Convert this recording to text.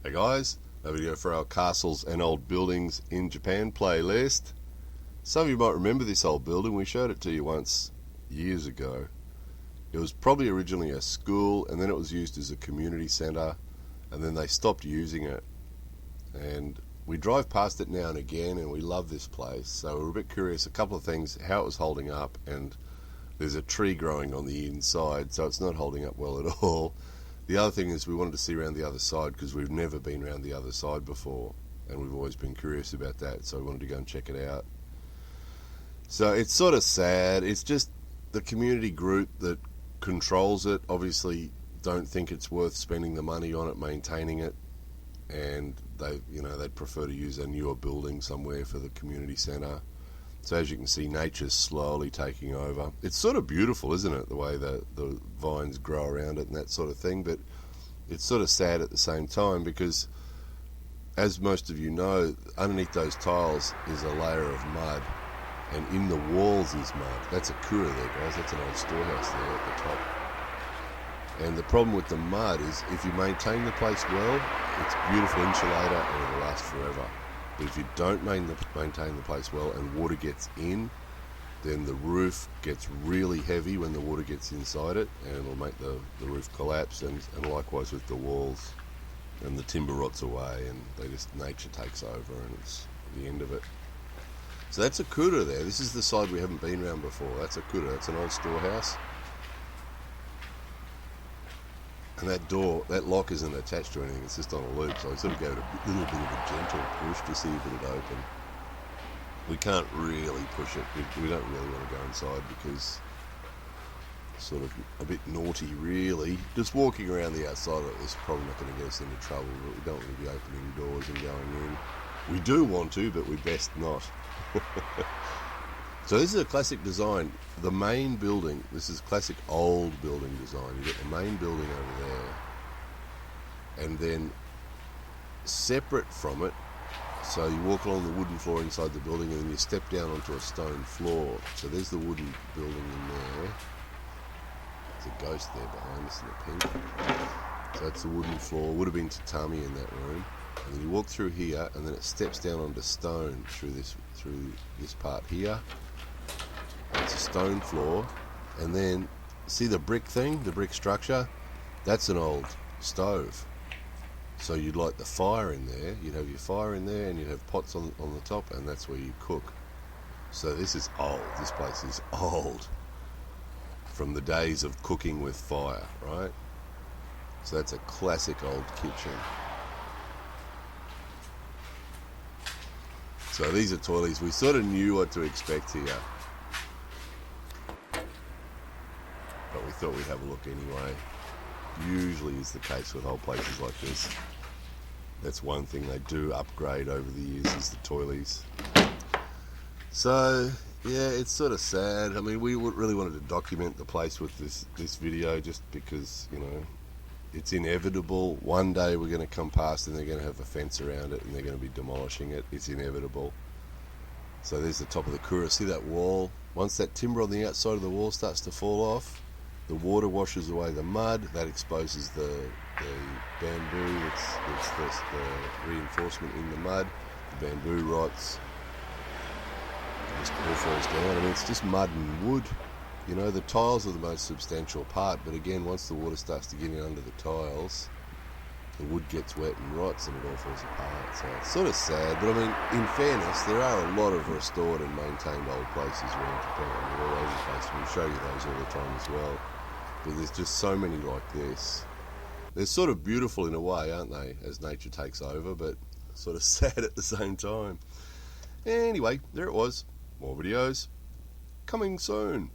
Hey guys, a video for our castles and old buildings in Japan playlist. Some of you might remember this old building. We showed it to you once years ago. It was probably originally a school, and then it was used as a community centre, and then they stopped using it. And we drive past it now and again, and we love this place. So we're a bit curious, a couple of things, how it was holding up, and there's a tree growing on the inside, so it's not holding up well at all. The other thing is we wanted to see around the other side because we've never been around the other side before, and we've always been curious about that, so we wanted to go and check it out. So it's sort of sad. It's just the community group that controls it obviously don't think it's worth spending the money on it, maintaining it, and they'd prefer to use a newer building somewhere for the community centre. So as you can see, nature's slowly taking over. It's sort of beautiful, isn't it, the way the vines grow around it and that sort of thing, but it's sort of sad at the same time because, as most of you know, underneath those tiles is a layer of mud, and in the walls is mud. That's a kura there, guys. That's an old storehouse there at the top. And the problem with the mud is if you maintain the place well, it's a beautiful insulator and it'll last forever. But if you don't maintain the place well and water gets in, then the roof gets really heavy when the water gets inside it, and it'll make the roof collapse, and likewise with the walls, and the timber rots away, and nature takes over, and it's the end of it. So that's a kura there. This is the side we haven't been around before. That's a kura. That's an old storehouse. And that door, that lock isn't attached to anything, it's just on a loop, so I sort of gave it a little bit of a gentle push to see if it would open. We can't really push it, we don't really want to go inside because it's sort of a bit naughty really. Just walking around the outside of it is probably not going to get us into trouble, but we don't want to be opening doors and going in. We do want to, but we best not. So this is a classic design. The main building, this is classic old building design. You get the main building over there, and then separate from it, so you walk along the wooden floor inside the building, and then you step down onto a stone floor. So there's the wooden building in there. There's a ghost there behind us in the pink. So that's the wooden floor. Would have been tatami in that room. And then you walk through here, and then it steps down onto stone through this part here. It's a stone floor, and then see the brick thing, the brick structure? That's an old stove. So you'd light the fire in there, you'd have your fire in there, and you'd have pots on the top, and that's where you cook. So this is old, this place is old. From the days of cooking with fire, right? So that's a classic old kitchen. So these are toilies. We sort of knew what to expect here, but we thought we'd have a look anyway. Usually is the case with old places like this. That's one thing they do upgrade over the years is the toilies. So yeah, it's sort of sad. I mean, we really wanted to document the place with this video just because, you know, it's inevitable. One day we're going to come past and they're going to have a fence around it and they're going to be demolishing it. It's inevitable. So there's the top of the kura. See that wall? Once that timber on the outside of the wall starts to fall off, the water washes away the mud. That exposes the bamboo. It's the reinforcement in the mud. The bamboo rots. It just all falls down. I mean, it's just mud and wood. You know, the tiles are the most substantial part, but again, once the water starts to get in under the tiles, the wood gets wet and rots and it all falls apart. So it's sort of sad, but I mean, in fairness, there are a lot of restored and maintained old places around Japan. They're all over the place. We'll show you those all the time as well. But there's just so many like this. They're sort of beautiful in a way, aren't they, as nature takes over, but sort of sad at the same time. Anyway, there it was. More videos coming soon.